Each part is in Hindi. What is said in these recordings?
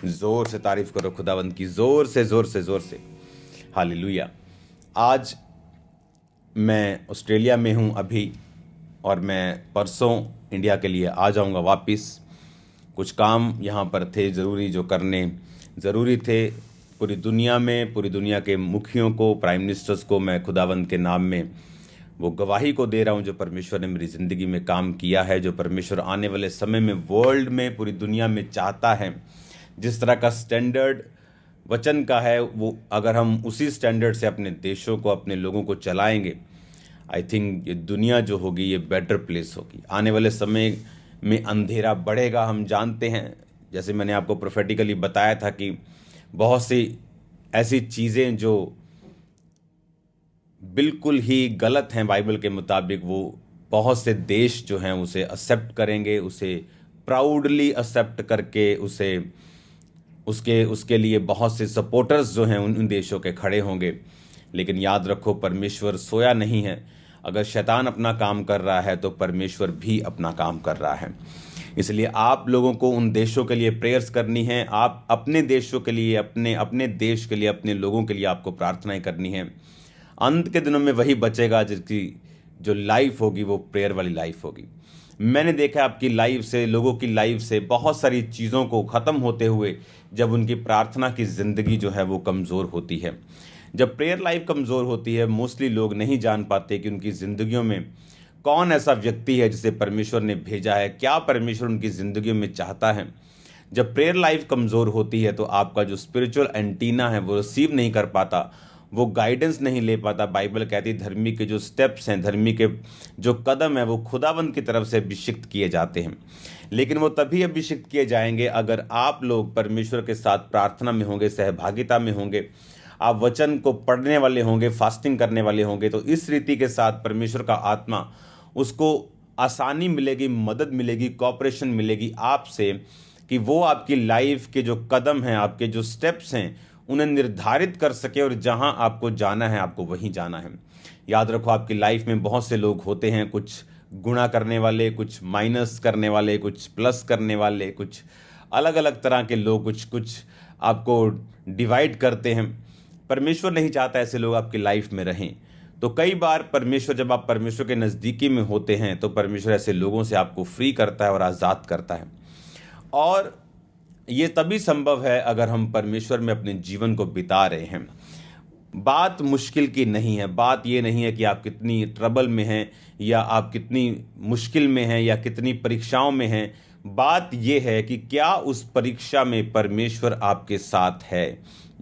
जोर से तारीफ करो खुदावंद की, जोर से जोर से जोर से। हालेलुया। आज मैं ऑस्ट्रेलिया में हूँ अभी, और मैं परसों इंडिया के लिए आ जाऊँगा वापस। कुछ काम यहाँ पर थे ज़रूरी, जो करने ज़रूरी थे। पूरी दुनिया में, पूरी दुनिया के मुखियों को, प्राइम मिनिस्टर्स को मैं खुदावंद के नाम में वो गवाही को दे रहा हूँ जो परमेश्वर ने मेरी ज़िंदगी में काम किया है, जो परमेश्वर आने वाले समय में वर्ल्ड में, पूरी दुनिया में चाहता है। जिस तरह का स्टैंडर्ड वचन का है, वो अगर हम उसी स्टैंडर्ड से अपने देशों को, अपने लोगों को चलाएंगे, आई थिंक ये दुनिया जो होगी ये बेटर प्लेस होगी। आने वाले समय में अंधेरा बढ़ेगा, हम जानते हैं। जैसे मैंने आपको प्रोफेटिकली बताया था कि बहुत सी ऐसी चीज़ें जो बिल्कुल ही गलत हैं बाइबल के मुताबिक, वो बहुत से देश जो हैं उसे एक्सेप्ट करेंगे, उसे प्राउडली एक्सेप्ट करके उसके लिए बहुत से सपोर्टर्स जो हैं उन देशों के खड़े होंगे। लेकिन याद रखो, परमेश्वर सोया नहीं है। अगर शैतान अपना काम कर रहा है तो परमेश्वर भी अपना काम कर रहा है। इसलिए आप लोगों को उन देशों के लिए प्रेयर्स करनी है। आप अपने देशों के लिए, अपने देश के लिए, अपने लोगों के लिए आपको प्रार्थनाएं करनी है। अंत के दिनों में वही बचेगा जिसकी जो लाइफ होगी वो प्रेयर वाली लाइफ होगी। मैंने देखा आपकी लाइफ से, लोगों की लाइफ से बहुत सारी चीज़ों को ख़त्म होते हुए, जब उनकी प्रार्थना की ज़िंदगी जो है वो कमज़ोर होती है। जब प्रेयर लाइफ कमज़ोर होती है, मोस्टली लोग नहीं जान पाते कि उनकी ज़िंदगियों में कौन ऐसा व्यक्ति है जिसे परमेश्वर ने भेजा है, क्या परमेश्वर उनकी ज़िंदगियों में चाहता है। जब प्रेयर लाइफ कमज़ोर होती है तो आपका जो स्पिरिचुअल एंटीना है वो रिसीव नहीं कर पाता, वो गाइडेंस नहीं ले पाता। बाइबल कहती है धर्मी के जो स्टेप्स हैं, धर्मी के जो कदम हैं, वो खुदावंद की तरफ से अभिषिक्त किए जाते हैं। लेकिन वो तभी अभिषिक्त किए जाएंगे अगर आप लोग परमेश्वर के साथ प्रार्थना में होंगे, सहभागिता में होंगे, आप वचन को पढ़ने वाले होंगे, फास्टिंग करने वाले होंगे। तो इस रीति के साथ परमेश्वर का आत्मा, उसको आसानी मिलेगी, मदद मिलेगी, कॉपरेशन मिलेगी आपसे, कि वो आपकी लाइफ के जो कदम हैं, आपके जो स्टेप्स हैं, उन्हें निर्धारित कर सके, और जहां आपको जाना है आपको वहीं जाना है। याद रखो, आपकी लाइफ में बहुत से लोग होते हैं, कुछ गुणा करने वाले, कुछ माइनस करने वाले, कुछ प्लस करने वाले, कुछ अलग अलग तरह के लोग, कुछ आपको डिवाइड करते हैं। परमेश्वर नहीं चाहता ऐसे लोग आपकी लाइफ में रहें। तो कई बार परमेश्वर, जब आप परमेश्वर के नज़दीकी में होते हैं, तो परमेश्वर ऐसे लोगों से आपको फ्री करता है और आज़ाद करता है। और ये तभी संभव है अगर हम परमेश्वर में अपने जीवन को बिता रहे हैं। बात मुश्किल की नहीं है। बात ये नहीं है कि आप कितनी ट्रबल में हैं, या आप कितनी मुश्किल में हैं, या कितनी परीक्षाओं में हैं। बात ये है कि क्या उस परीक्षा में परमेश्वर आपके साथ है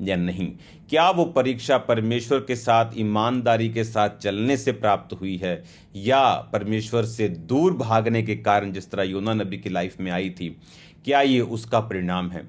या नहीं। क्या वो परीक्षा परमेश्वर के साथ ईमानदारी के साथ चलने से प्राप्त हुई है, या परमेश्वर से दूर भागने के कारण, जिस तरह योना नबी की लाइफ में आई थी, क्या ये उसका परिणाम है।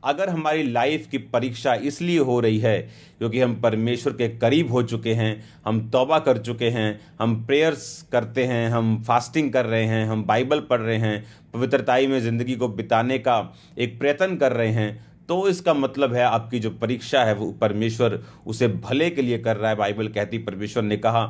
अगर हमारी लाइफ की परीक्षा इसलिए हो रही है क्योंकि हम परमेश्वर के करीब हो चुके हैं, हम तौबा कर चुके हैं, हम प्रेयर्स करते हैं, हम फास्टिंग कर रहे हैं, हम बाइबल पढ़ रहे हैं, पवित्रताई में ज़िंदगी को बिताने का एक प्रयत्न कर रहे हैं, तो इसका मतलब है आपकी जो परीक्षा है वो परमेश्वर उसे भले के लिए कर रहा है। बाइबल कहती, परमेश्वर ने कहा,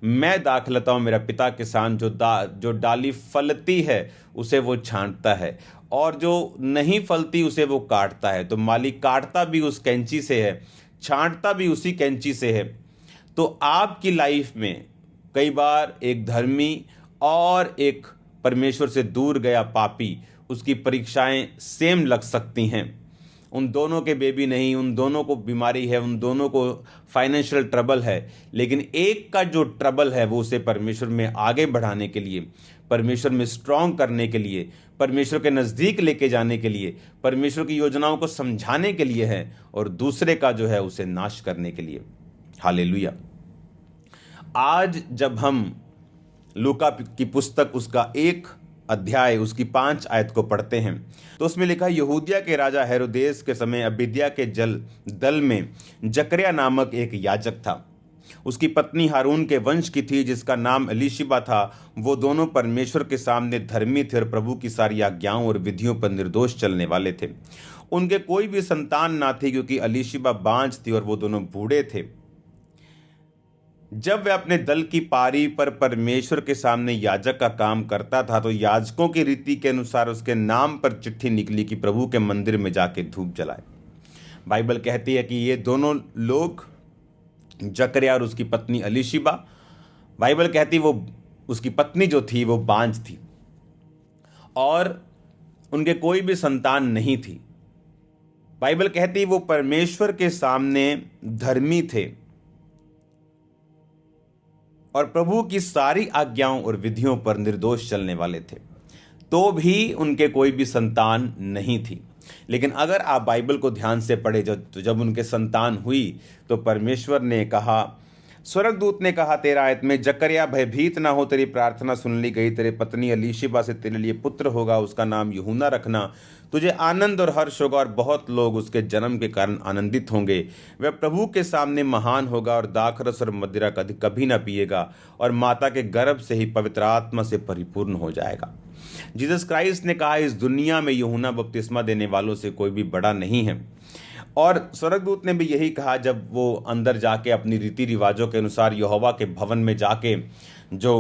मैं दाख लेता हूँ, मेरा पिता किसान जो डाली फलती है उसे वो छांटता है, और जो नहीं फलती उसे वो काटता है। तो मालिक काटता भी उस कैंची से है, छांटता भी उसी कैंची से है। तो आपकी लाइफ में कई बार एक धर्मी और एक परमेश्वर से दूर गया पापी, उसकी परीक्षाएं सेम लग सकती हैं। उन दोनों के बेबी नहीं, उन दोनों को बीमारी है, उन दोनों को फाइनेंशियल ट्रबल है, लेकिन एक का जो ट्रबल है वो उसे परमेश्वर में आगे बढ़ाने के लिए, परमेश्वर में स्ट्रांग करने के लिए, परमेश्वर के नज़दीक लेके जाने के लिए, परमेश्वर की योजनाओं को समझाने के लिए है, और दूसरे का जो है उसे नाश करने के लिए। हालेलुया। आज जब हम लूका की पुस्तक, उसका 1 अध्याय, उसकी 5 आयत को पढ़ते हैं, तो उसमें लिखा, यहूदिया के राजा हेरोदेस के समय अबिद्या के दल में जकरिया नामक एक याजक था। उसकी पत्नी हारून के वंश की थी, जिसका नाम एलीशिबा था। वो दोनों परमेश्वर के सामने धर्मी थे और प्रभु की सारी आज्ञाओं और विधियों पर निर्दोष चलने वाले थे। उनके कोई भी संतान ना थी, क्योंकि एलीशिबा बांझ थी और वो दोनों बूढ़े थे। जब वह अपने दल की पारी पर परमेश्वर के सामने याजक का काम करता था तो याजकों की रीति के अनुसार उसके नाम पर चिट्ठी निकली कि प्रभु के मंदिर में जाके धूप जलाए। बाइबल कहती है कि ये दोनों लोग, जकरिया और उसकी पत्नी अलीशिबा, बाइबल कहती वो उसकी पत्नी जो थी वो बांझ थी और उनके कोई भी संतान नहीं थी। बाइबल कहती वो परमेश्वर के सामने धर्मी थे और प्रभु की सारी आज्ञाओं और विधियों पर निर्दोष चलने वाले थे, तो भी उनके कोई भी संतान नहीं थी। लेकिन अगर आप बाइबल को ध्यान से पढ़े तो जब उनके संतान हुई तो परमेश्वर ने कहा, स्वर्गदूत ने कहा 13 आयत में, जकरिया भयभीत ना हो, तेरी प्रार्थना सुन ली गई, तेरे पत्नी अलीशिबा से तेरे लिए पुत्र होगा, उसका नाम यूहन्ना रखना, तुझे आनंद और हर्ष होगा और बहुत लोग उसके जन्म के कारण आनंदित होंगे। वह प्रभु के सामने महान होगा और दाखरस और मदिरा कभी ना पिएगा और माता के गर्भ से ही पवित्र आत्मा से परिपूर्ण हो जाएगा। जीसस क्राइस्ट ने कहा, इस दुनिया में यूहन्ना बपतिस्मा देने वालों से कोई भी बड़ा नहीं है। और स्वर्गदूत ने भी यही कहा जब वो अंदर जाके अपनी रीति रिवाजों के अनुसार यहोवा के भवन में जाके जो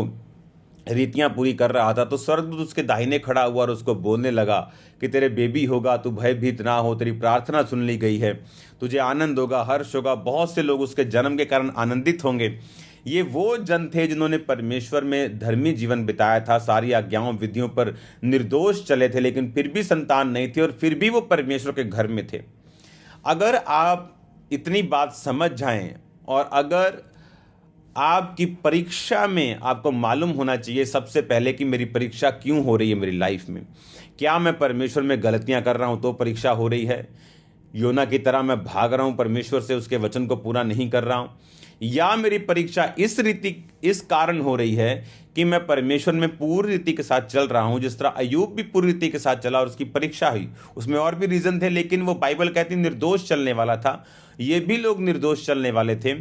रीतियां पूरी कर रहा था, तो स्वर्गदूत उसके दाहिने खड़ा हुआ और उसको बोलने लगा कि तेरे बेबी होगा, तू भयभीत ना हो, तेरी प्रार्थना सुन ली गई है, तुझे आनंद होगा, हर्ष होगा, बहुत से लोग उसके जन्म के कारण आनंदित होंगे। ये वो जन थे जिन्होंने परमेश्वर में धर्मी जीवन बिताया था, सारी आज्ञाओं विधियों पर निर्दोष चले थे, लेकिन फिर भी संतान नहीं थी और फिर भी वो परमेश्वर के घर में थे। अगर आप इतनी बात समझ जाएं और अगर आपकी परीक्षा में आपको मालूम होना चाहिए सबसे पहले कि मेरी परीक्षा क्यों हो रही है मेरी लाइफ में, क्या मैं परमेश्वर में गलतियां कर रहा हूं तो परीक्षा हो रही है, योना की तरह मैं भाग रहा हूं परमेश्वर से, उसके वचन को पूरा नहीं कर रहा हूं, या मेरी परीक्षा इस कारण हो रही है कि मैं परमेश्वर में पूरी रीति के साथ चल रहा हूं, जिस तरह अयूब भी पूरी रीति के साथ चला और उसकी परीक्षा हुई। उसमें और भी रीजन थे, लेकिन वो बाइबल कहती निर्दोष चलने वाला था। ये भी लोग निर्दोष चलने वाले थे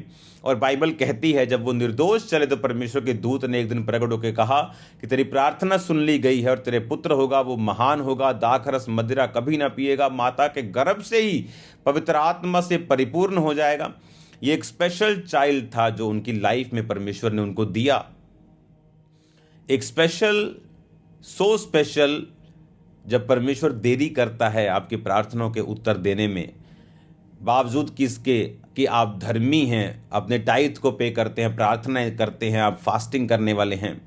और बाइबल कहती है जब वो निर्दोष चले तो परमेश्वर के दूत ने एक दिन प्रकट होकर कहा कि तेरी प्रार्थना सुन ली गई है और तेरे पुत्र होगा, वो महान होगा, दाखरस मदिरा कभी ना पिएगा, माता के गर्भ से ही पवित्र आत्मा से परिपूर्ण हो जाएगा। ये एक स्पेशल चाइल्ड था जो उनकी लाइफ में परमेश्वर ने उनको दिया, एक सो स्पेशल। जब परमेश्वर देरी करता है आपकी प्रार्थनाओं के उत्तर देने में, बावजूद किसके कि आप धर्मी हैं, अपने टाइथ को पे करते हैं, प्रार्थनाएं करते हैं, आप फास्टिंग करने वाले हैं,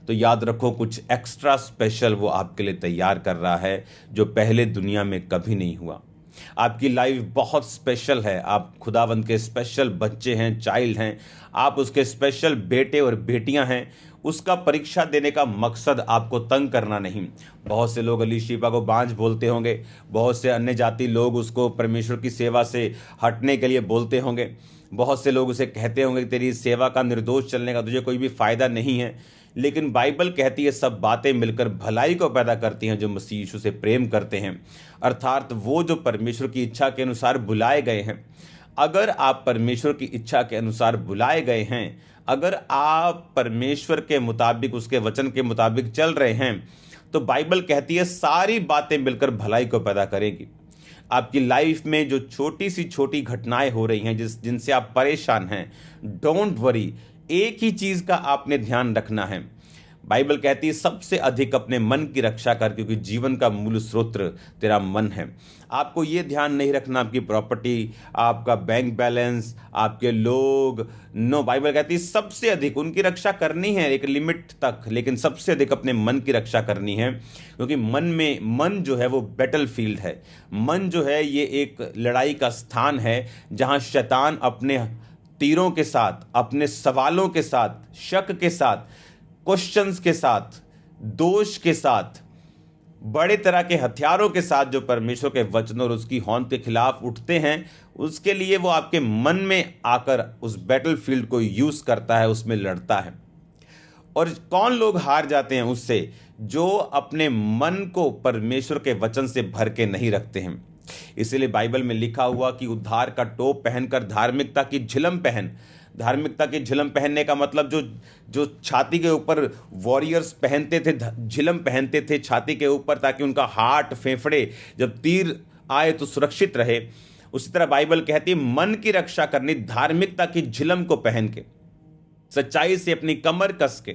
तो याद रखो कुछ एक्स्ट्रा स्पेशल वो आपके लिए तैयार कर रहा है जो पहले दुनिया में कभी नहीं हुआ। आपकी लाइफ बहुत स्पेशल है, आप खुदावंद के स्पेशल बच्चे हैं, चाइल्ड हैं, आप उसके स्पेशल बेटे और बेटियां हैं। उसका परीक्षा देने का मकसद आपको तंग करना नहीं। बहुत से लोग अलीशिबा को बांझ बोलते होंगे, बहुत से अन्य जाति लोग उसको परमेश्वर की सेवा से हटने के लिए बोलते होंगे, बहुत से लोग उसे कहते होंगे तेरी सेवा का निर्दोष चलने का तुझे कोई भी फायदा नहीं है। लेकिन बाइबल कहती है सब बातें मिलकर भलाई को पैदा करती हैं जो मसीह यीशु से प्रेम करते हैं, अर्थात वो जो परमेश्वर की इच्छा के अनुसार बुलाए गए हैं। अगर आप परमेश्वर की इच्छा के अनुसार बुलाए गए हैं, अगर आप परमेश्वर के मुताबिक, उसके वचन के मुताबिक चल रहे हैं, तो बाइबल कहती है सारी बातें मिलकर भलाई को पैदा करेगी। आपकी लाइफ में जो छोटी सी छोटी घटनाएं हो रही हैं जिनसे आप परेशान हैं, डोंट वरी, एक ही चीज का आपने ध्यान रखना है। बाइबल कहती है सबसे अधिक अपने मन की रक्षा कर, क्योंकि जीवन का मूल स्रोत तेरा मन है। आपको ये ध्यान नहीं रखना आपकी प्रॉपर्टी, आपका बैंक बैलेंस, आपके लोग, नो, बाइबल कहती है सबसे अधिक उनकी रक्षा करनी है एक लिमिट तक, लेकिन सबसे अधिक अपने मन की रक्षा करनी है, क्योंकि मन जो है वो बैटल फील्ड है। मन जो है ये एक लड़ाई का स्थान है जहाँ शैतान अपने तीरों के साथ, अपने सवालों के साथ, शक के साथ, क्वेश्चंस के साथ, दोष के साथ, बड़े तरह के हथियारों के साथ जो परमेश्वर के वचन और उसकी होंद के खिलाफ उठते हैं, उसके लिए वो आपके मन में आकर उस बैटलफील्ड को यूज करता है, उसमें लड़ता है। और कौन लोग हार जाते हैं उससे? जो अपने मन को परमेश्वर के वचन से भर के नहीं रखते हैं। इसीलिए बाइबल में लिखा हुआ कि उद्धार का टोप पहनकर धार्मिकता की झिलम पहन। धार्मिकता की झिलम पहनने का मतलब जो छाती के ऊपर वॉरियर्स पहनते थे, झिलम पहनते थे छाती के ऊपर, ताकि उनका हार्ट, फेफड़े जब तीर आए तो सुरक्षित रहे। उसी तरह बाइबल कहती है मन की रक्षा करनी धार्मिकता की झिलम को पहन के। सच्चाई से अपनी कमर कस के,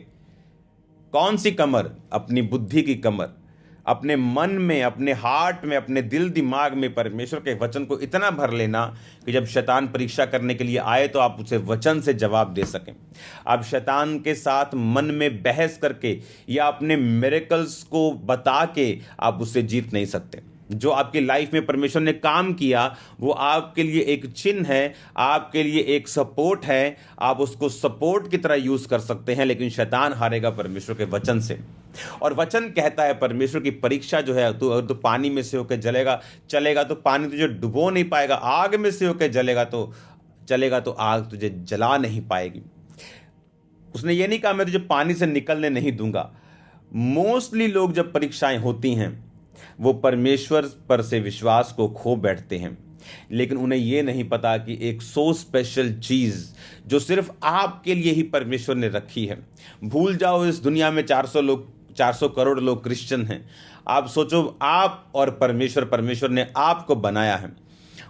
कौन सी कमर? अपनी बुद्धि की कमर, अपने मन में, अपने हार्ट में, अपने दिल दिमाग में परमेश्वर के वचन को इतना भर लेना कि जब शैतान परीक्षा करने के लिए आए तो आप उसे वचन से जवाब दे सकें। आप शैतान के साथ मन में बहस करके या अपने मिरेकल्स को बता के आप उससे जीत नहीं सकते। जो आपकी लाइफ में परमेश्वर ने काम किया वो आपके लिए एक चिन्ह है, आपके लिए एक सपोर्ट है, आप उसको सपोर्ट की तरह यूज कर सकते हैं, लेकिन शैतान हारेगा परमेश्वर के वचन से। और वचन कहता है परमेश्वर की परीक्षा जो है, तो पानी में से होकर चलेगा तो पानी तुझे डुबो नहीं पाएगा, आग में से होकर चलेगा तो आग तुझे जला नहीं पाएगी। उसने ये नहीं कहा मैं तुझे पानी से निकलने नहीं दूंगा। मोस्टली लोग जब परीक्षाएं होती हैं वो परमेश्वर पर से विश्वास को खो बैठते हैं, लेकिन उन्हें यह नहीं पता कि एक सो स्पेशल चीज जो सिर्फ आपके लिए ही परमेश्वर ने रखी है। भूल जाओ इस दुनिया में 400 करोड़ लोग क्रिश्चियन हैं। आप सोचो आप और परमेश्वर ने आपको बनाया है,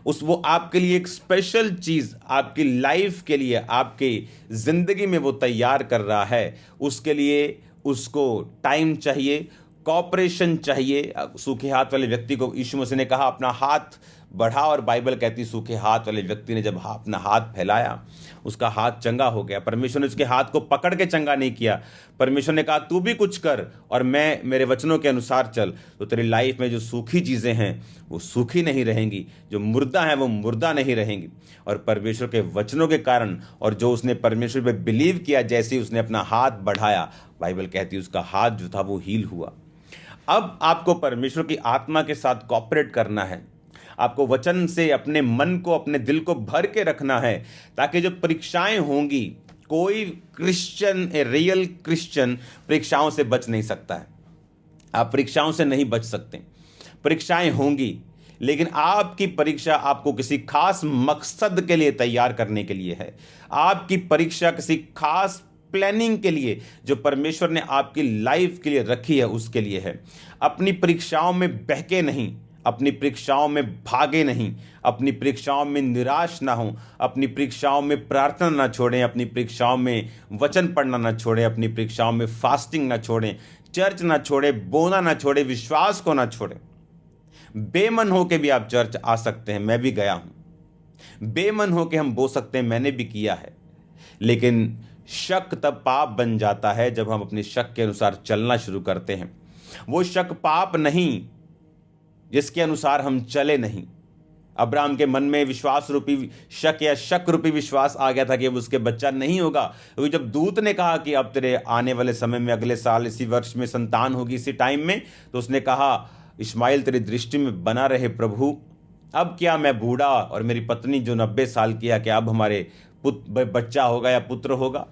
वो आपके लिए एक स्पेशल चीज आपकी लाइफ के लिए, आपकी जिंदगी में वो तैयार कर रहा है। उसके लिए उसको टाइम चाहिए, कॉपरेशन चाहिए। सूखे हाथ वाले व्यक्ति को यीशु मसीह ने कहा अपना हाथ बढ़ा, और बाइबल कहती सूखे हाथ वाले व्यक्ति ने जब अपना हाथ फैलाया उसका हाथ चंगा हो गया। परमेश्वर ने उसके हाथ को पकड़ के चंगा नहीं किया। परमेश्वर ने कहा तू भी कुछ कर और मैं मेरे वचनों के अनुसार चल, तो तेरी लाइफ में जो सूखी चीज़ें हैं वो सूखी नहीं रहेंगी, जो मुर्दा है वो मुर्दा नहीं रहेंगी। और परमेश्वर के वचनों के कारण और जो उसने परमेश्वर पे बिलीव किया, जैसे ही उसने अपना हाथ बढ़ाया, बाइबल कहती है उसका हाथ जो था वो हील हुआ। अब आपको परमेश्वर की आत्मा के साथ कॉपरेट करना है। आपको वचन से अपने मन को, अपने दिल को भर के रखना है, ताकि जब परीक्षाएं होंगी, कोई क्रिश्चियन, ए रियल क्रिश्चियन परीक्षाओं से बच नहीं सकता है। आप परीक्षाओं से नहीं बच सकते। परीक्षाएं होंगी, लेकिन आपकी परीक्षा आपको किसी खास मकसद के लिए तैयार करने के लिए है। आपकी परीक्षा किसी खास प्लानिंग के लिए जो परमेश्वर ने आपकी लाइफ के लिए रखी है उसके लिए है। अपनी परीक्षाओं में बहके नहीं, अपनी परीक्षाओं में भागे नहीं, अपनी परीक्षाओं में निराश ना हो, अपनी परीक्षाओं में प्रार्थना ना छोड़ें, अपनी परीक्षाओं में वचन पढ़ना ना छोड़ें, अपनी परीक्षाओं में फास्टिंग ना छोड़ें, चर्च ना छोड़ें, बोना ना छोड़ें, विश्वास को ना छोड़ें। बेमन हो के भी आप चर्च आ सकते हैं, मैं भी गया हूं। बेमन हो के हम बो सकते हैं, मैंने भी किया है। लेकिन शक तब पाप बन जाता है जब हम अपने शक के अनुसार चलना शुरू करते हैं। वो शक पाप नहीं जिसके अनुसार हम चले नहीं। अब्राहम के मन में विश्वास रूपी शक या शक रूपी विश्वास आ गया था कि अब उसके बच्चा नहीं होगा, क्योंकि जब दूत ने कहा कि अब तेरे आने वाले समय में, अगले साल इसी वर्ष में संतान होगी, इसी टाइम में, तो उसने कहा इस्माइल तेरी दृष्टि में बना रहे प्रभु। अब क्या मैं बूढ़ा और मेरी पत्नी जो 90 साल की है, क्या अब हमारे बच्चा होगा या पुत्र होगा?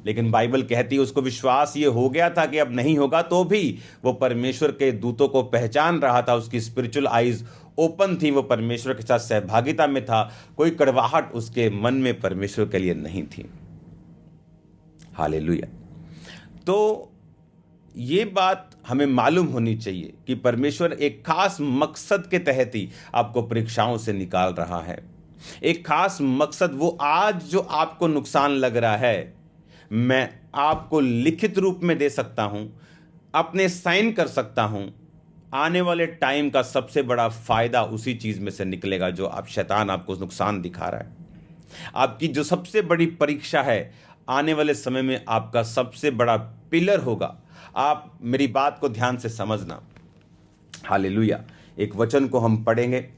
लेकिन बाइबल कहती है उसको विश्वास ये हो गया था कि अब नहीं होगा, तो भी वो परमेश्वर के दूतों को पहचान रहा था। उसकी स्पिरिचुअल आईज ओपन थी, वो परमेश्वर के साथ सहभागिता में था। कोई कड़वाहट उसके मन में परमेश्वर के लिए नहीं थी। हालेलुया। तो ये बात हमें मालूम होनी चाहिए कि परमेश्वर एक खास मकसद के तहत ही आपको परीक्षाओं से निकाल रहा है। एक खास मकसद, वो आज जो आपको नुकसान लग रहा है, मैं आपको लिखित रूप में दे सकता हूं, अपने साइन कर सकता हूं। आने वाले टाइम का सबसे बड़ा फायदा उसी चीज में से निकलेगा जो आप शैतान आपको नुकसान दिखा रहा है। आपकी जो सबसे बड़ी परीक्षा है, आने वाले समय में आपका सबसे बड़ा पिलर होगा। आप मेरी बात को ध्यान से समझना। हालेलुया। एक वचन को हम पढ़ेंगे।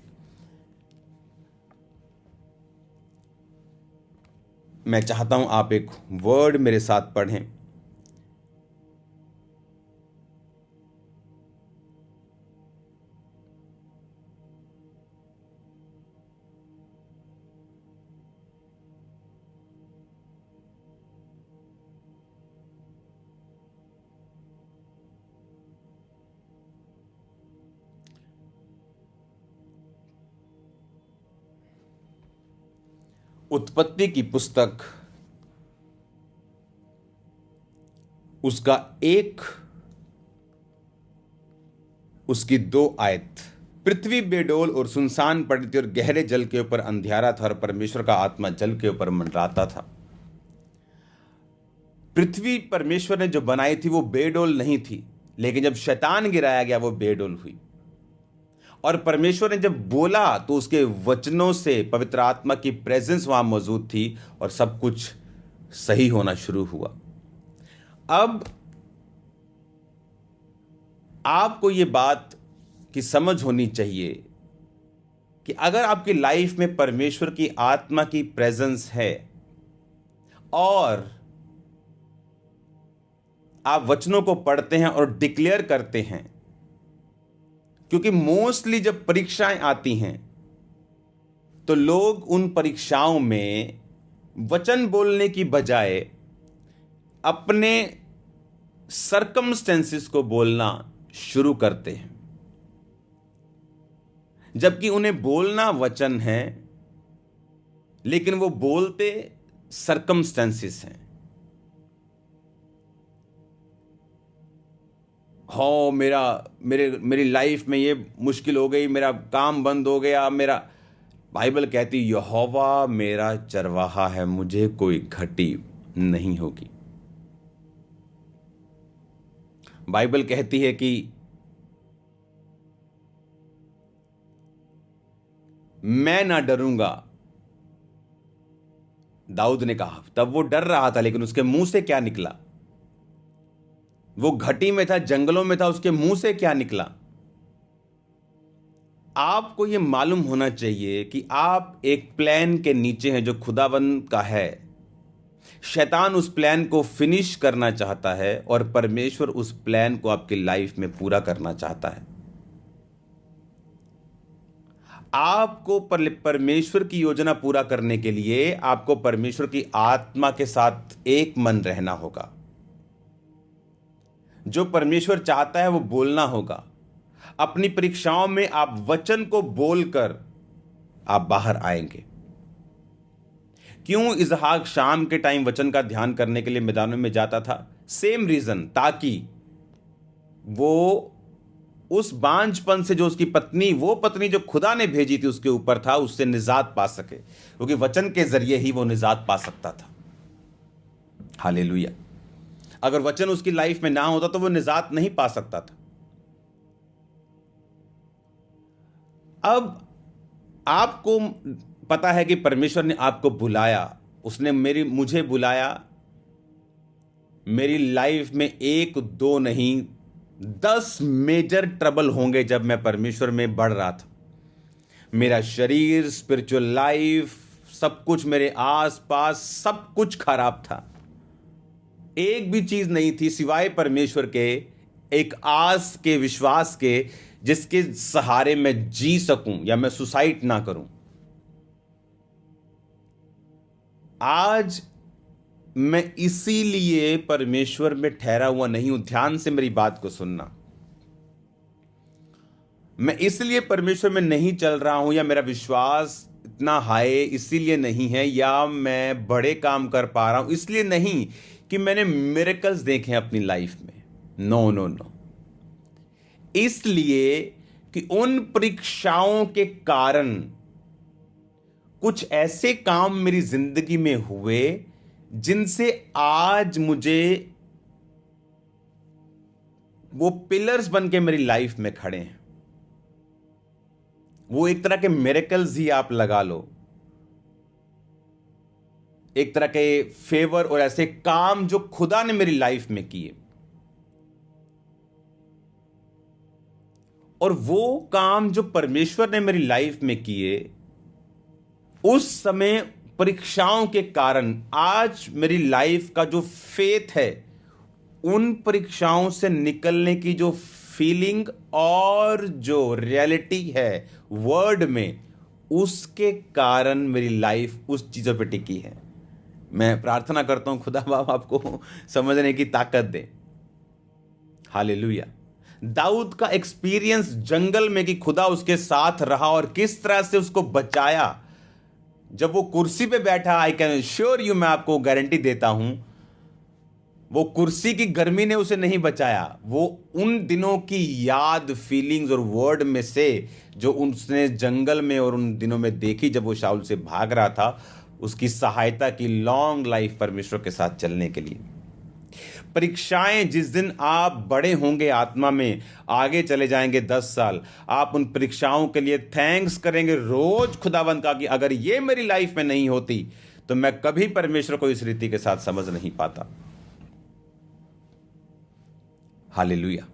मैं चाहता हूं आप एक वर्ड मेरे साथ पढ़ें। उत्पत्ति की पुस्तक उसकी 2 आयत। पृथ्वी बेडोल और सुनसान पड़ी थी और गहरे जल के ऊपर अंधियारा था और परमेश्वर का आत्मा जल के ऊपर मंडराता था। पृथ्वी परमेश्वर ने जो बनाई थी वो बेडोल नहीं थी, लेकिन जब शैतान गिराया गया वो बेडोल हुई। और परमेश्वर ने जब बोला तो उसके वचनों से पवित्र आत्मा की प्रेजेंस वहां मौजूद थी और सब कुछ सही होना शुरू हुआ। अब आपको ये बात की समझ होनी चाहिए कि अगर आपकी लाइफ में परमेश्वर की आत्मा की प्रेजेंस है और आप वचनों को पढ़ते हैं और डिक्लेयर करते हैं, क्योंकि मोस्टली जब परीक्षाएं आती हैं तो लोग उन परीक्षाओं में वचन बोलने की बजाय अपने सर्कमस्टेंसेस को बोलना शुरू करते हैं, जबकि उन्हें बोलना वचन है लेकिन वो बोलते सर्कमस्टेंसेस हैं। हाँ, मेरी लाइफ में ये मुश्किल हो गई, मेरा काम बंद हो गया, मेरा बाइबल कहती यहोवा मेरा चरवाहा है, मुझे कोई घटी नहीं होगी। बाइबल कहती है कि मैं ना डरूंगा, दाऊद ने कहा। तब वो डर रहा था, लेकिन उसके मुंह से क्या निकला? वो घटी में था, जंगलों में था, उसके मुंह से क्या निकला? आपको यह मालूम होना चाहिए कि आप एक प्लान के नीचे हैं जो खुदावंद का है। शैतान उस प्लान को फिनिश करना चाहता है और परमेश्वर उस प्लान को आपकी लाइफ में पूरा करना चाहता है। आपको परमेश्वर की योजना पूरा करने के लिए आपको परमेश्वर की आत्मा के साथ एक मन रहना होगा। जो परमेश्वर चाहता है वो बोलना होगा। अपनी परीक्षाओं में आप वचन को बोलकर आप बाहर आएंगे। क्यों इसहाक शाम के टाइम वचन का ध्यान करने के लिए मैदानों में जाता था? सेम रीजन, ताकि वो उस बांझपन से जो उसकी पत्नी, वो पत्नी जो खुदा ने भेजी थी उसके ऊपर था, उससे निजात पा सके, क्योंकि वचन के जरिए ही वो निजात पा सकता था। हालेलुया। अगर वचन उसकी लाइफ में ना होता तो वो निजात नहीं पा सकता था। अब आपको पता है कि परमेश्वर ने आपको बुलाया, उसने मुझे बुलाया। मेरी लाइफ में 1 2 नहीं 10 मेजर ट्रबल होंगे जब मैं परमेश्वर में बढ़ रहा था। मेरा शरीर, स्पिरिचुअल लाइफ, सब कुछ मेरे आसपास सब कुछ खराब था। एक भी चीज नहीं थी सिवाय परमेश्वर के, एक आस के, विश्वास के, जिसके सहारे मैं जी सकूं या मैं सुसाइड ना करूं। आज मैं इसीलिए परमेश्वर में ठहरा हुआ नहीं हूं। ध्यान से मेरी बात को सुनना। मैं इसलिए परमेश्वर में नहीं चल रहा हूं या मेरा विश्वास इतना हाई इसीलिए नहीं है, या मैं बड़े काम कर पा रहा हूं इसलिए नहीं कि मैंने मिरेकल्स देखे अपनी लाइफ में। नो नो नो, इसलिए कि उन परीक्षाओं के कारण कुछ ऐसे काम मेरी जिंदगी में हुए जिनसे आज मुझे वो पिलर्स बन के मेरी लाइफ में खड़े हैं। वो एक तरह के मिरेकल्स ही आप लगा लो, एक तरह के फेवर और ऐसे काम जो खुदा ने मेरी लाइफ में किए। और वो काम जो परमेश्वर ने मेरी लाइफ में किए, उस समय परीक्षाओं के कारण आज मेरी लाइफ का जो फेथ है, उन परीक्षाओं से निकलने की जो फीलिंग और जो रियलिटी है वर्ड में, उसके कारण मेरी लाइफ उस चीजों पे टिकी है। मैं प्रार्थना करता हूं खुदा बाप आपको समझने की ताकत दे। हालेलुया। दाऊद का एक्सपीरियंस जंगल में कि खुदा उसके साथ रहा और किस तरह से उसको बचाया। जब वो कुर्सी पे बैठा, आई कैन श्योर यू, मैं आपको गारंटी देता हूं, वो कुर्सी की गर्मी ने उसे नहीं बचाया। वो उन दिनों की याद, फीलिंग्स और वर्ड में से जो उसने जंगल में और उन दिनों में देखी जब वो शाऊल से भाग रहा था, उसकी सहायता की लॉन्ग लाइफ परमेश्वर के साथ चलने के लिए। परीक्षाएं, जिस दिन आप बड़े होंगे आत्मा में, आगे चले जाएंगे 10 साल, आप उन परीक्षाओं के लिए थैंक्स करेंगे रोज खुदावंद का कि अगर ये मेरी लाइफ में नहीं होती तो मैं कभी परमेश्वर को इस रीति के साथ समझ नहीं पाता। हालेलुया।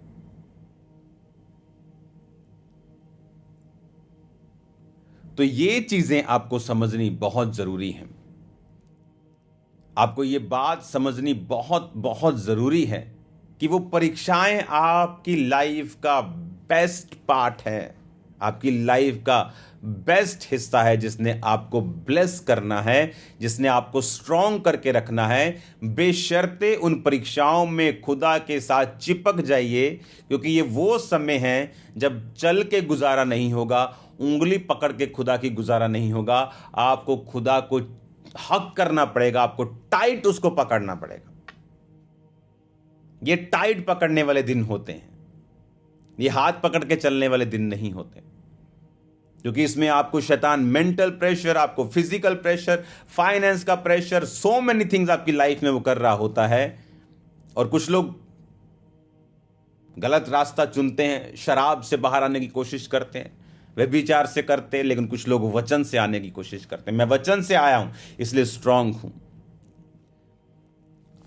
तो ये चीजें आपको समझनी बहुत जरूरी है। आपको ये बात समझनी बहुत बहुत जरूरी है कि वो परीक्षाएं आपकी लाइफ का बेस्ट पार्ट है, आपकी लाइफ का बेस्ट हिस्सा है, जिसने आपको ब्लेस करना है, जिसने आपको स्ट्रॉन्ग करके रखना है। बेशर्ते उन परीक्षाओं में खुदा के साथ चिपक जाइए, क्योंकि ये वो समय है जब चल के गुजारा नहीं होगा, उंगली पकड़ के खुदा की गुजारा नहीं होगा। आपको खुदा को हक करना पड़ेगा, आपको टाइट उसको पकड़ना पड़ेगा। ये टाइट पकड़ने वाले दिन होते हैं, ये हाथ पकड़ के चलने वाले दिन नहीं होते, क्योंकि इसमें आपको शैतान मेंटल प्रेशर, आपको फिजिकल प्रेशर, फाइनेंस का प्रेशर, सो मेनी थिंग्स आपकी लाइफ में वो कर रहा होता है। और कुछ लोग गलत रास्ता चुनते हैं, शराब से बाहर आने की कोशिश करते हैं, व्यभिचार से करते हैं, लेकिन कुछ लोग वचन से आने की कोशिश करते हैं। मैं वचन से आया हूं इसलिए स्ट्रांग हूं।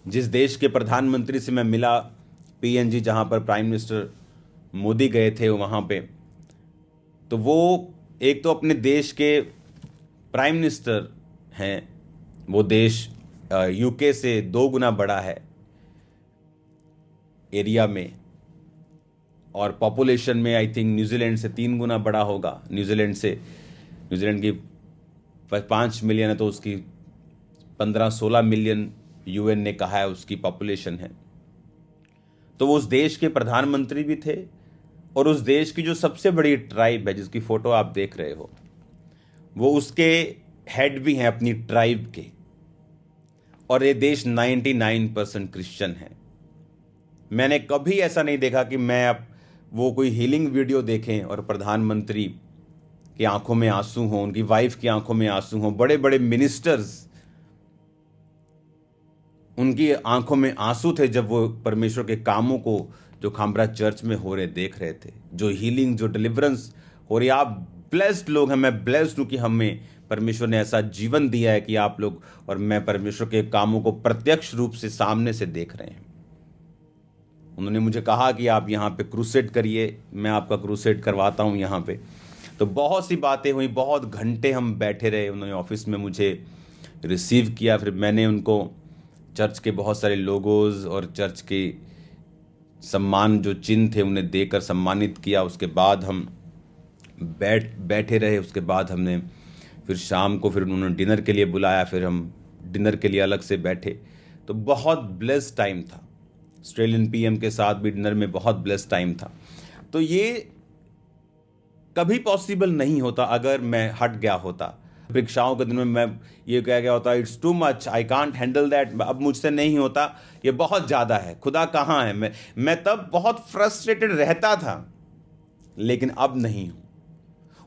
जिस देश के प्रधानमंत्री से मैं मिला, पीएनजी, जहां पर प्राइम मिनिस्टर मोदी गए थे वहां पे, तो वो एक तो अपने देश के प्राइम मिनिस्टर हैं, वो देश यूके से 2 गुना बड़ा है एरिया में, और पॉपुलेशन में आई थिंक न्यूजीलैंड से 3 गुना बड़ा होगा। न्यूजीलैंड की 5 मिलियन है, तो उसकी 15-16 मिलियन यूएन ने कहा है उसकी पॉपुलेशन है। तो वो उस देश के प्रधानमंत्री भी थे, और उस देश की जो सबसे बड़ी ट्राइब है, जिसकी फोटो आप देख रहे हो, वो उसके हेड भी हैं अपनी ट्राइब के। और ये देश 99% क्रिश्चियन है। मैंने कभी ऐसा नहीं देखा कि मैं अब वो कोई हीलिंग वीडियो देखें और प्रधानमंत्री की आंखों में आंसू हों, उनकी वाइफ की आंखों में आंसू हों, बड़े बड़े मिनिस्टर्स, उनकी आंखों में आंसू थे जब वो परमेश्वर के कामों को जो खामरा चर्च में हो रहे देख रहे थे, जो हीलिंग, जो डिलीवरेंस हो रही। आप ब्लेस्ड लोग हैं, मैं ब्लेस्ड हूं कि हमें परमेश्वर ने ऐसा जीवन दिया है कि आप लोग और मैं परमेश्वर के कामों को प्रत्यक्ष रूप से सामने से देख रहे हैं। उन्होंने मुझे कहा कि आप यहाँ पे क्रूसेड करिए, मैं आपका क्रूसेड करवाता हूँ यहाँ पे। तो बहुत सी बातें हुई, बहुत घंटे हम बैठे रहे। उन्होंने ऑफिस में मुझे रिसीव किया, फिर मैंने उनको चर्च के बहुत सारे लोगोज और चर्च के सम्मान जो चिन्ह थे उन्हें देकर सम्मानित किया। उसके बाद हम बैठे रहे। उसके बाद हमने फिर शाम को फिर उन्होंने डिनर के लिए बुलाया, फिर हम डिनर के लिए अलग से बैठे। तो बहुत ब्लेस्ड टाइम था। ऑस्ट्रेलियन पीएम के साथ भी डिनर में बहुत ब्लेस्ड टाइम था। तो ये कभी पॉसिबल नहीं होता अगर मैं हट गया होता। परीक्षाओं के दिन में मैं ये कह गया होता, it's too much, I can't handle that, अब मुझसे नहीं होता, ये बहुत ज़्यादा है, खुदा कहाँ है। मैं तब बहुत फ्रस्ट्रेटेड रहता था, लेकिन अब नहीं हूँ।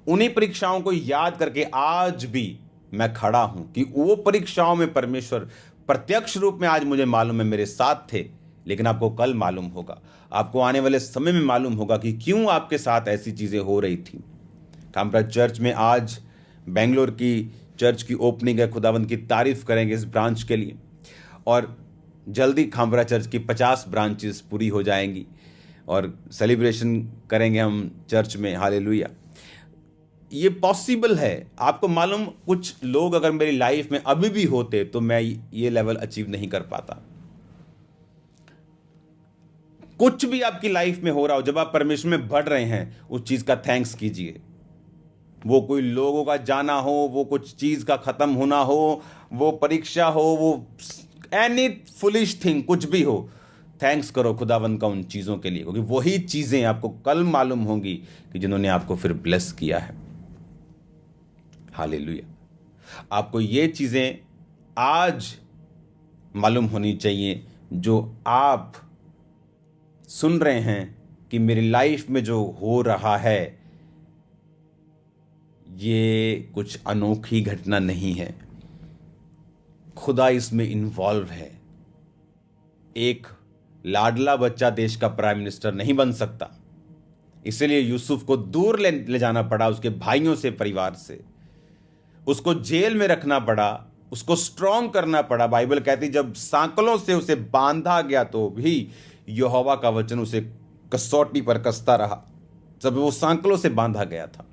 उन्हीं परीक्षाओं को याद करके आज भी मैं खड़ा हूँ कि वो परीक्षाओं में परमेश्वर प्रत्यक्ष रूप में, आज मुझे मालूम है, मेरे साथ थे। लेकिन आपको कल मालूम होगा, आपको आने वाले समय में मालूम होगा कि क्यों आपके साथ ऐसी चीज़ें हो रही थी। खामरा चर्च में आज बेंगलोर की चर्च की ओपनिंग है, खुदावंद की तारीफ करेंगे इस ब्रांच के लिए। और जल्दी खामरा चर्च की 50 ब्रांचेस पूरी हो जाएंगी और सेलिब्रेशन करेंगे हम चर्च में। हालेलुया। ये पॉसिबल है। आपको मालूम, कुछ लोग अगर मेरी लाइफ में अभी भी होते तो मैं ये लेवल अचीव नहीं कर पाता। कुछ भी आपकी लाइफ में हो रहा हो, जब आप परमेश्वर में बढ़ रहे हैं, उस चीज का थैंक्स कीजिए। वो कोई लोगों का जाना हो, वो कुछ चीज का खत्म होना हो, वो परीक्षा हो, वो एनी फुलिश थिंग, कुछ भी हो, थैंक्स करो खुदावंद का उन चीजों के लिए, क्योंकि वही चीजें आपको कल मालूम होंगी कि जिन्होंने आपको फिर ब्लेस किया है। हालेलुया। आपको ये चीजें आज मालूम होनी चाहिए जो आप सुन रहे हैं कि मेरी लाइफ में जो हो रहा है ये कुछ अनोखी घटना नहीं है। खुदा इसमें इन्वॉल्व है। एक लाडला बच्चा देश का प्राइम मिनिस्टर नहीं बन सकता। इसलिए यूसुफ को दूर ले जाना पड़ा उसके भाइयों से, परिवार से। उसको जेल में रखना पड़ा, उसको स्ट्रॉन्ग करना पड़ा। बाइबल कहती जब सांकलों से उसे बांधा गया तो भी यहोवा का वचन उसे कसौटी पर कसता रहा, जब वो सांकलों से बांधा गया था।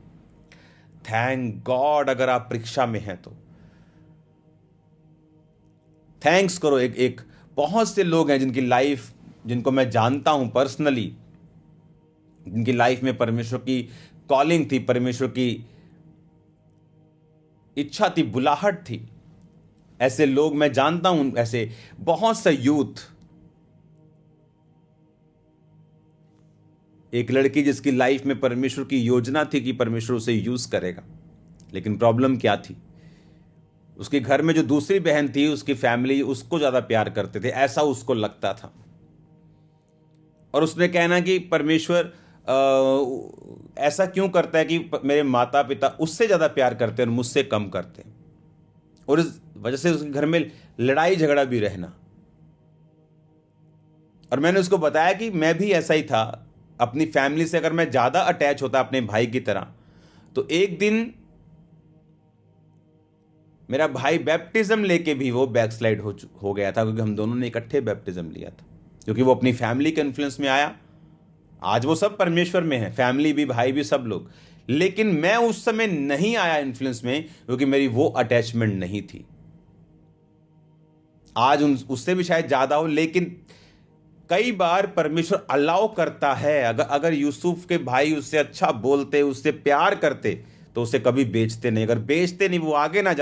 थैंक गॉड अगर आप परीक्षा में हैं तो थैंक्स करो। एक बहुत से लोग हैं जिनकी लाइफ, जिनको मैं जानता हूं पर्सनली, जिनकी लाइफ में परमेश्वर की कॉलिंग थी, परमेश्वर की इच्छा थी, बुलाहट थी। ऐसे लोग मैं जानता हूं, ऐसे बहुत से यूथ। एक लड़की जिसकी लाइफ में परमेश्वर की योजना थी कि परमेश्वर उसे यूज करेगा, लेकिन प्रॉब्लम क्या थी? उसके घर में जो दूसरी बहन थी, उसकी फैमिली उसको ज्यादा प्यार करते थे, ऐसा उसको लगता था। और उसने कहना कि परमेश्वर ऐसा क्यों करता है कि मेरे माता पिता उससे ज्यादा प्यार करते हैं और मुझसे कम करते हैं। और इस वजह से उसके घर में लड़ाई झगड़ा भी रहना। और मैंने उसको बताया कि मैं भी ऐसा ही था। अपनी फैमिली से अगर मैं ज्यादा अटैच होता अपने भाई की तरह, तो एक दिन मेरा भाई बैप्टिज्म लेके भी वो बैकस्लाइड हो गया था, क्योंकि हम दोनों ने इकट्ठे बैप्टिज्म लिया था। क्योंकि वो अपनी फैमिली के इन्फ्लुएंस में आया। आज वो सब परमेश्वर में है, फैमिली भी, भाई भी, सब लोग। लेकिन मैं उस समय नहीं आया इन्फ्लुएंस में, क्योंकि मेरी वो अटैचमेंट नहीं थी। आज उससे भी शायद ज्यादा हो, लेकिन कई बार परमेश्वर अलाउ करता है। अगर यूसुफ के भाई उससे अच्छा बोलते, उससे प्यार करते, तो उसे कभी बेचते नहीं। अगर बेचते नहीं, वो आगे ना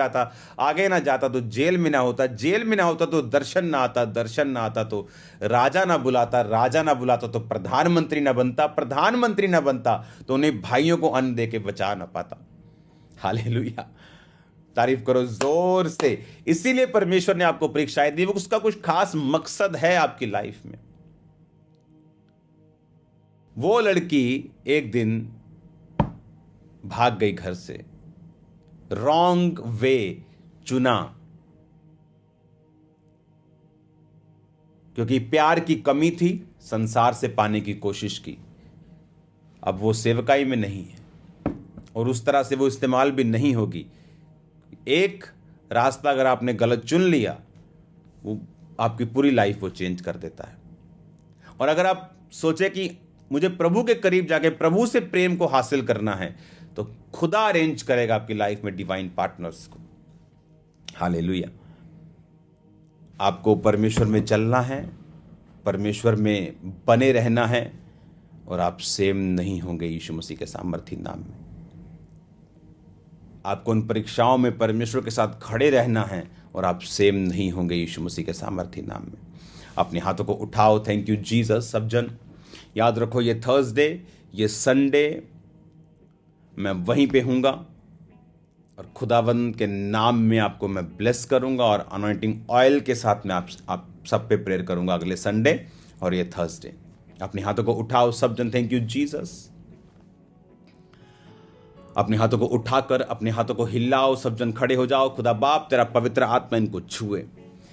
जाता तो जेल में ना होता, जेल में ना होता तो दर्शन ना आता, दर्शन ना आता तो राजा ना बुलाता, राजा ना बुलाता तो प्रधानमंत्री ना बनता, प्रधानमंत्री ना बनता तो उन्हें भाइयों को अन्न दे के बचा ना पाता। हालेलुया, तारीफ करो जोर से। इसीलिए परमेश्वर ने आपको परीक्षाएं दी, उसका कुछ खास मकसद है आपकी लाइफ में। वो लड़की एक दिन भाग गई घर से, रॉन्ग वे चुना, क्योंकि प्यार की कमी थी, संसार से पाने की कोशिश की। अब वो सेवकाई में नहीं है और उस तरह से वो इस्तेमाल भी नहीं होगी। एक रास्ता अगर आपने गलत चुन लिया, वो आपकी पूरी लाइफ वो चेंज कर देता है। और अगर आप सोचे कि मुझे प्रभु के करीब जाके प्रभु से प्रेम को हासिल करना है, तो खुदा अरेंज करेगा आपकी लाइफ में डिवाइन पार्टनर्स को। हालेलुया। आपको परमेश्वर में चलना है, परमेश्वर में बने रहना है, और आप सेम नहीं होंगे यीशु मसीह के सामर्थी नाम में। आपको उन परीक्षाओं में परमेश्वर के साथ खड़े रहना है, और आप सेम नहीं होंगे यीशु मसीह के सामर्थी नाम में। अपने हाथों को उठाओ। Thank you Jesus. सब जन याद रखो, ये थर्सडे, ये संडे मैं वहीं पे हूँगा, और खुदावंद के नाम में आपको मैं ब्लेस करूँगा, और अनॉइंटिंग ऑयल के साथ मैं आप सब पे प्रेयर करूँगा अगले संडे और ये थर्सडे। अपने हाथों को उठाओ सब जन। Thank you Jesus. अपने हाथों को उठाकर अपने हाथों को हिलाओ, सब जन खड़े हो जाओ। खुदा बाप तेरा पवित्र आत्मा इनको छुए।